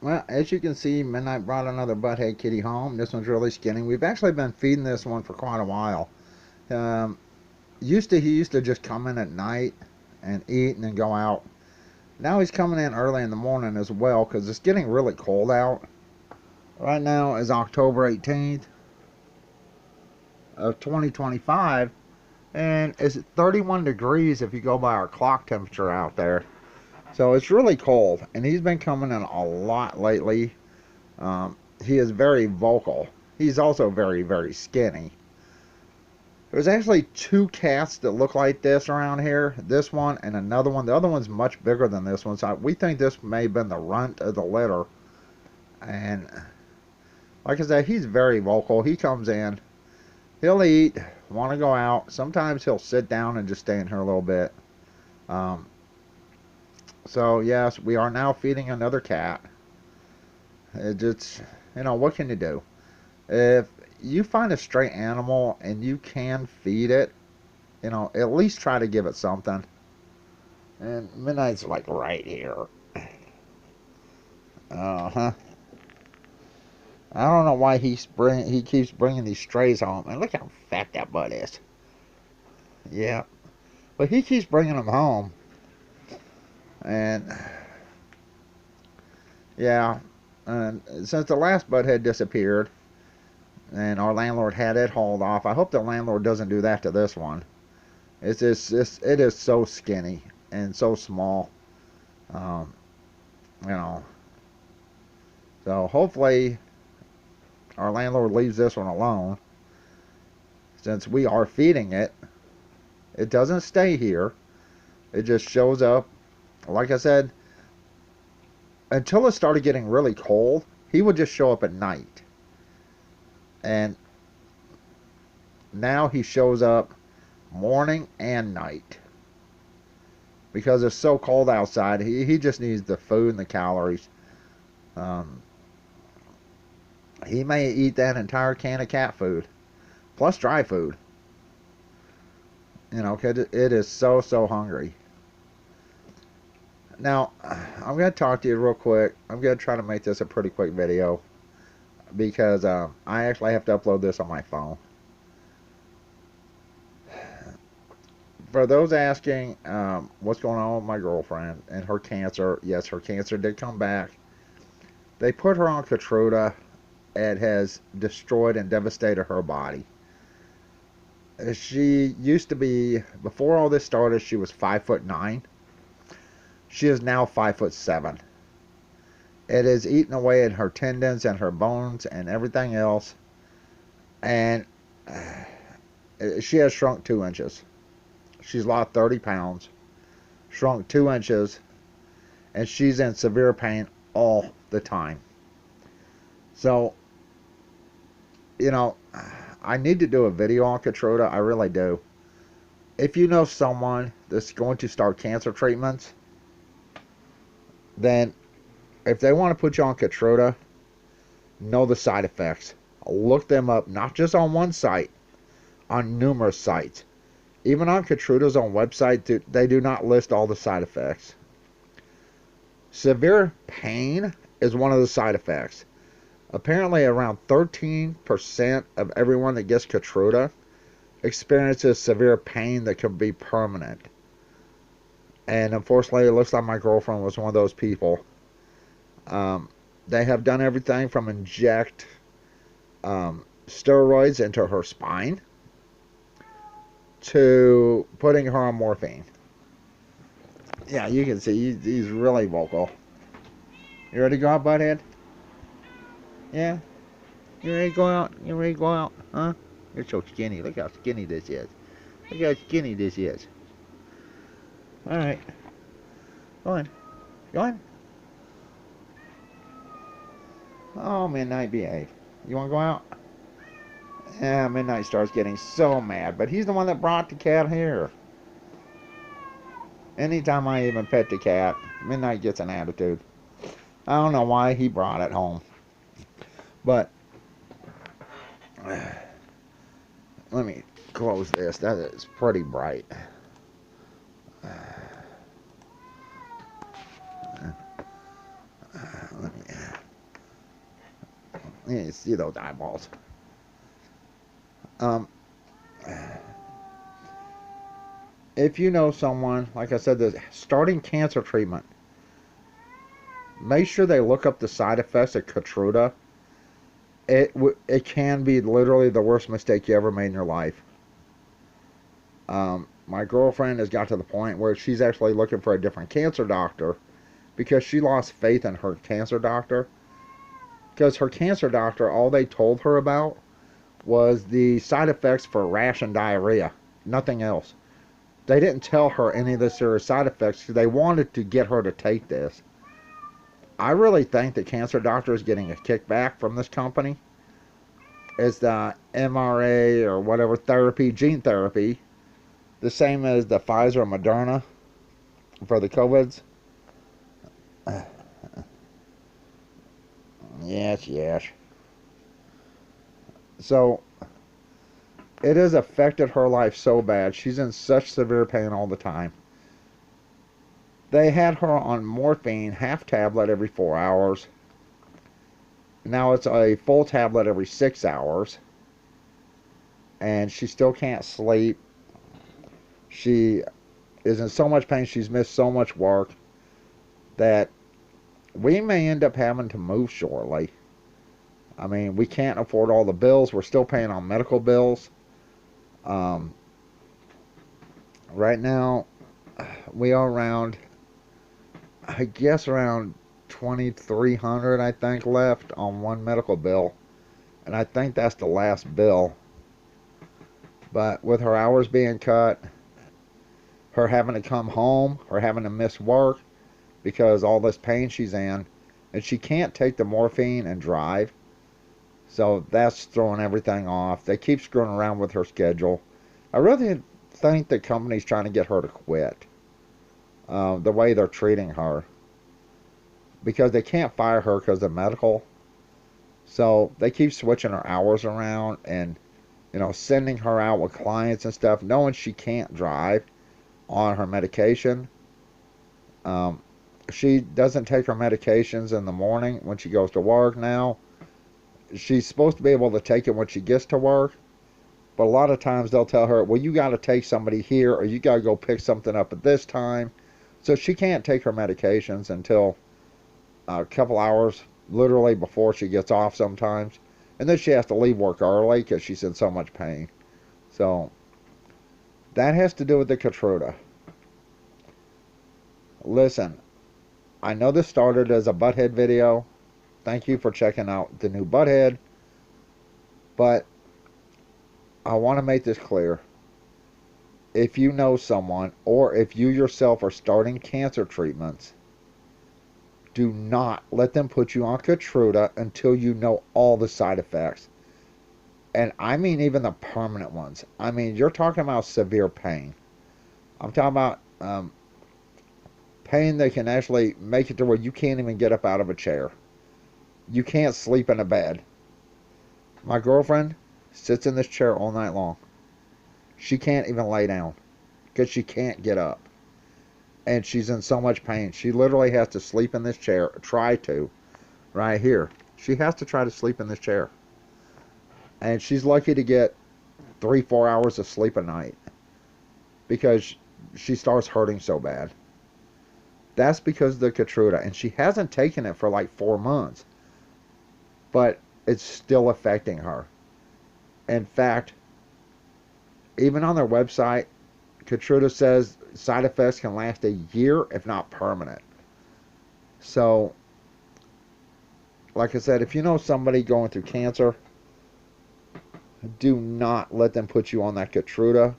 Well, as you can see, Midnight brought another butthead kitty home. This one's really skinny. We've actually been feeding this one for quite a while. Um, he used to just come in at night and eat and then go out. Now he's coming in early in the morning as well because it's getting really cold out. Right now is October 18th of 2025, and it's 31 degrees if you go by our clock temperature out there. So it's really cold, and he's been coming in a lot lately. He is very vocal. He's also very, very skinny. There's actually two cats that look like this around here. This one and another one. The other one's much bigger than this one, so we think this may have been the runt of the litter. And like I said, he's very vocal. He comes in, he'll eat, want to go out. Sometimes he'll sit down and just stay in here a little bit. So yes, we are now feeding another cat. It just, what can you do? If you find a stray animal and you can feed it, at least try to give it something. And Midnight's like right here. Uh-huh. I don't know why he keeps bringing these strays home. And look how fat that butt is. Yeah. But he keeps bringing them home. And yeah, and since the last butthead disappeared and our landlord had it hauled off, I hope the landlord doesn't do that to this one. It is so skinny and so small. You know. So hopefully our landlord leaves this one alone. Since we are feeding it, it doesn't stay here. It just shows up. Like I said, until it started getting really cold, he would just show up at night. And now he shows up morning and night. Because it's so cold outside, he just needs the food and the calories. He may eat that entire can of cat food, plus dry food. 'Cause it is so, so hungry. Now, I'm going to talk to you real quick. I'm going to try to make this a pretty quick video because I actually have to upload this on my phone. For those asking what's going on with my girlfriend and her cancer, yes, her cancer did come back. They put her on Keytruda. It has destroyed and devastated her body. She used to be, before all this started, she was 5'9". She is now 5'7". It is eating away at her tendons and her bones and everything else. And she has shrunk 2 inches. She's lost 30 pounds, shrunk 2 inches, and she's in severe pain all the time. So, I need to do a video on Keytruda. I really do. If you know someone that's going to start cancer treatments, then if they want to put you on Keytruda, know the side effects. Look them up, not just on one site, on numerous sites. Even on Keytruda's own website, they do not list all the side effects. Severe pain is one of the side effects. Apparently, around 13% of everyone that gets Keytruda experiences severe pain that can be permanent. And unfortunately, it looks like my girlfriend was one of those people. They have done everything from inject steroids into her spine to putting her on morphine. Yeah, you can see he's really vocal. You ready to go out, butthead? Yeah? You ready to go out? You ready to go out? Huh? You're so skinny. Look how skinny this is. Look how skinny this is. Alright. Go on. Go on. Oh, Midnight, behave. You want to go out? Yeah, Midnight starts getting so mad. But he's the one that brought the cat here. Anytime I even pet the cat, Midnight gets an attitude. I don't know why he brought it home. But let me close this. That is pretty bright. Let me You see those eyeballs. Um, if you know someone, like I said, that's starting cancer treatment, make sure they look up the side effects of Keytruda. It can be literally the worst mistake you ever made in your life. My girlfriend has got to the point where she's actually looking for a different cancer doctor because she lost faith in her cancer doctor. Because her cancer doctor, all they told her about was the side effects for rash and diarrhea, nothing else. They didn't tell her any of the serious side effects because they wanted to get her to take this. I really think the cancer doctor is getting a kickback from this company. It's the mRNA or whatever therapy, gene therapy, the same as the Pfizer and Moderna for the COVIDs. Yes, yes. So, it has affected her life so bad. She's in such severe pain all the time. They had her on morphine, half tablet every 4 hours. Now it's a full tablet every 6 hours. And she still can't sleep. She is in so much pain. She's missed so much work that we may end up having to move shortly. I mean, we can't afford all the bills. We're still paying on medical bills. Right now, we are around, I guess, around $2,300, I think, left on one medical bill. And I think that's the last bill. But with her hours being cut, her having to come home, her having to miss work because all this pain she's in, and she can't take the morphine and drive. So that's throwing everything off. They keep screwing around with her schedule. I really think the company's trying to get her to quit. The way they're treating her. Because they can't fire her because of medical. So they keep switching her hours around and, sending her out with clients and stuff, knowing she can't drive on her medication. She doesn't take her medications in the morning when she goes to work now. She's supposed to be able to take it when she gets to work. But a lot of times they'll tell her, well, you got to take somebody here or you got to go pick something up at this time. So she can't take her medications until a couple hours, literally before she gets off sometimes. And then she has to leave work early because she's in so much pain. So that has to do with the Keytruda. Listen, I know this started as a butthead video. Thank you for checking out the new butthead. But I want to make this clear. If you know someone or if you yourself are starting cancer treatments, do not let them put you on Keytruda until you know all the side effects. And I mean even the permanent ones. I mean, you're talking about severe pain. I'm talking about pain that can actually make it to where you can't even get up out of a chair. You can't sleep in a bed. My girlfriend sits in this chair all night long. She can't even lay down because she can't get up. And she's in so much pain. She literally has to sleep in this chair. Try to. Right here. She has to try to sleep in this chair. And she's lucky to get 3-4 hours of sleep a night. Because she starts hurting so bad. That's because of the Keytruda. And she hasn't taken it for like 4 months. But it's still affecting her. In fact, even on their website, Keytruda says side effects can last a year, if not permanent. So, like I said, if you know somebody going through cancer, do not let them put you on that Keytruda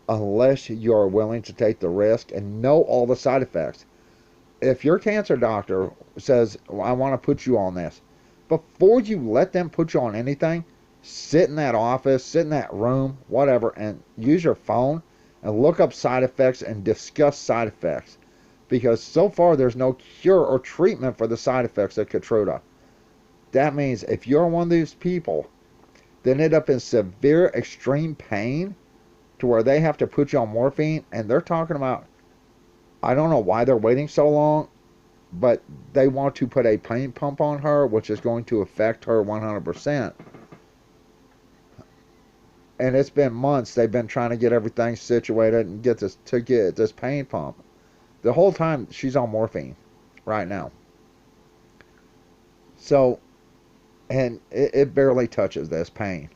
unless you are willing to take the risk and know all the side effects. If your cancer doctor says, well, I want to put you on this, before you let them put you on anything, sit in that office, sit in that room, whatever, and use your phone and look up side effects and discuss side effects. Because so far there's no cure or treatment for the side effects of Keytruda. That means if you're one of these people that end up in severe extreme pain to where they have to put you on morphine, and they're talking about, I don't know why they're waiting so long, but they want to put a pain pump on her, which is going to affect her 100%. And it's been months they've been trying to get everything situated and get this pain pump. The whole time she's on morphine right now. So, and it barely touches this pain.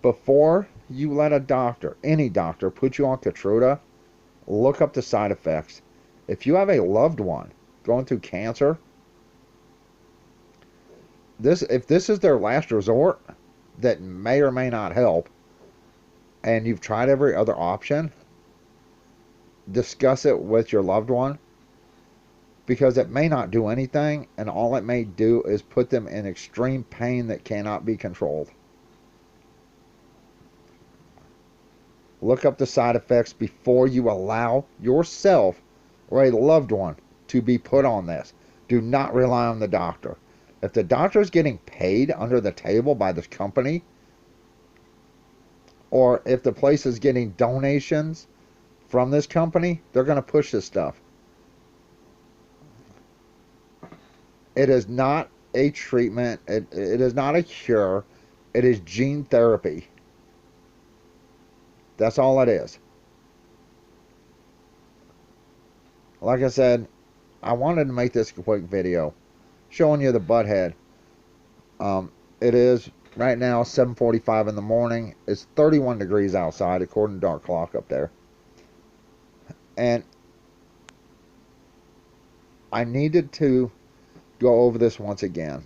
Before you let a doctor, any doctor, put you on Keytruda, look up the side effects. If you have a loved one going through cancer, if this is their last resort, that may or may not help, and you've tried every other option, discuss it with your loved one, because it may not do anything, and all it may do is put them in extreme pain that cannot be controlled. Look up the side effects before you allow yourself or a loved one to be put on this. Do not rely on the doctor. If the doctor is getting paid under the table by this company, or if the place is getting donations from this company, they're going to push this stuff. It is not a treatment. It is not a cure. It is gene therapy. That's all it is. Like I said, I wanted to make this a quick video showing you the butthead. It is right now 7:45 in the morning. It's 31 degrees outside according to Dark Clock up there. And I needed to go over this once again.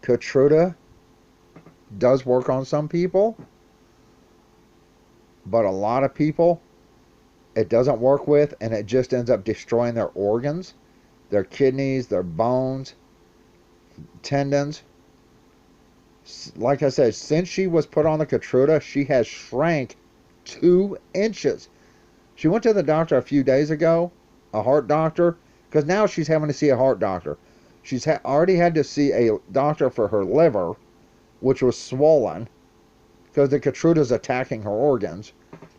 Keytruda does work on some people, but a lot of people it doesn't work with, and it just ends up destroying their organs, their kidneys, their bones, tendons. Like I said, since she was put on the Keytruda, she has shrank 2 inches. She went to the doctor a few days ago, a heart doctor, because now she's having to see a heart doctor. She's already had to see a doctor for her liver, which was swollen, because the Keytruda is attacking her organs.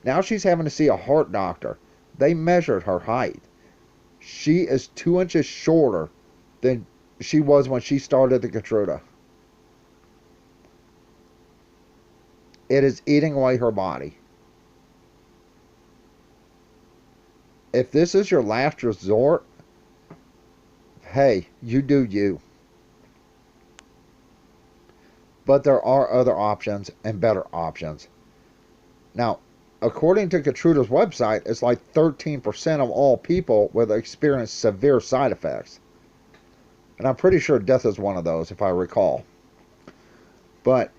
Now she's having to see a heart doctor. They measured her height. She is 2 inches shorter than she was when she started the Keytruda. It is eating away her body. If this is your last resort, hey, you do you. But there are other options and better options. Now, according to Keytruda's website, it's like 13% of all people will experience severe side effects. And I'm pretty sure death is one of those, if I recall. But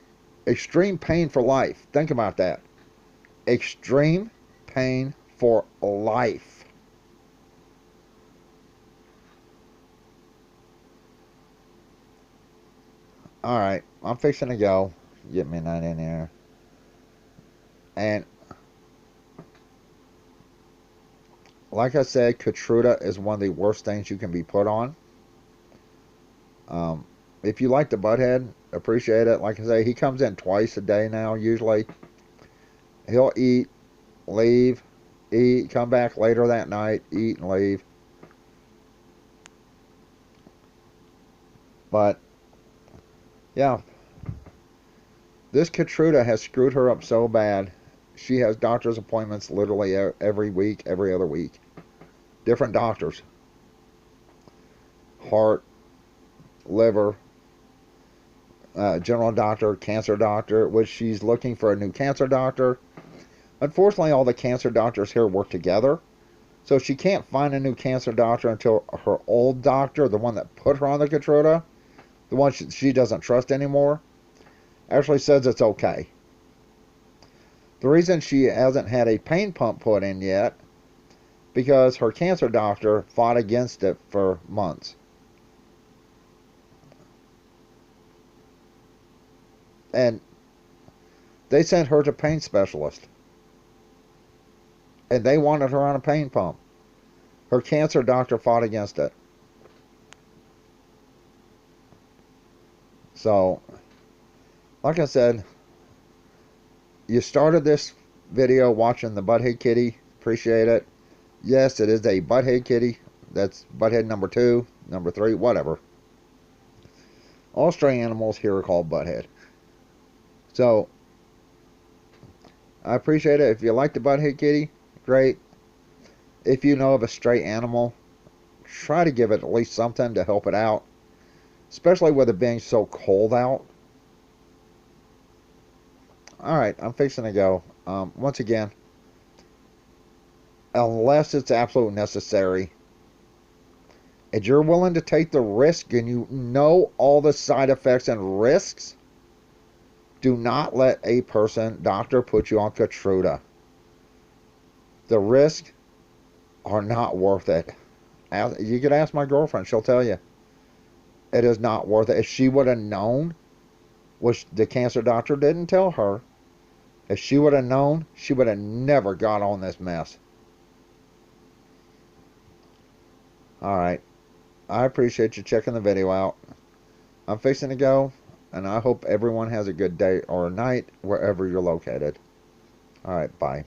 extreme pain for life. Think about that. Extreme pain for life. Alright, I'm fixing to go. Get midnight in here. And like I said, Keytruda is one of the worst things you can be put on. If you like the butthead, appreciate it. Like I say, he comes in twice a day now, usually. He'll eat, leave, eat, come back later that night, eat and leave. But, yeah. This Keytruda has screwed her up so bad. She has doctor's appointments literally every week, every other week. Different doctors. Heart, liver, general doctor, cancer doctor, which she's looking for a new cancer doctor. Unfortunately, all the cancer doctors here work together. So she can't find a new cancer doctor until her old doctor, the one that put her on the Keytruda, the one she doesn't trust anymore, actually says it's okay. The reason she hasn't had a pain pump put in yet, because her cancer doctor fought against it for months. And they sent her to pain specialist. And they wanted her on a pain pump. Her cancer doctor fought against it. So, like I said, you started this video watching the Butthead Kitty. Appreciate it. Yes, it is a butthead kitty. That's butthead number 2, number 3, whatever. All stray animals here are called butthead. So, I appreciate it. If you like the butthead kitty, great. If you know of a stray animal, try to give it at least something to help it out. Especially with it being so cold out. Alright, I'm fixing to go. Once again, unless it's absolutely necessary, if you're willing to take the risk and you know all the side effects and risks, do not let a doctor, put you on Keytruda. The risks are not worth it. You could ask my girlfriend, she'll tell you. It is not worth it. If she would have known, which the cancer doctor didn't tell her, if she would have known, she would have never got on this mess. Alright. I appreciate you checking the video out. I'm fixing to go, and I hope everyone has a good day or night wherever you're located. Alright, bye.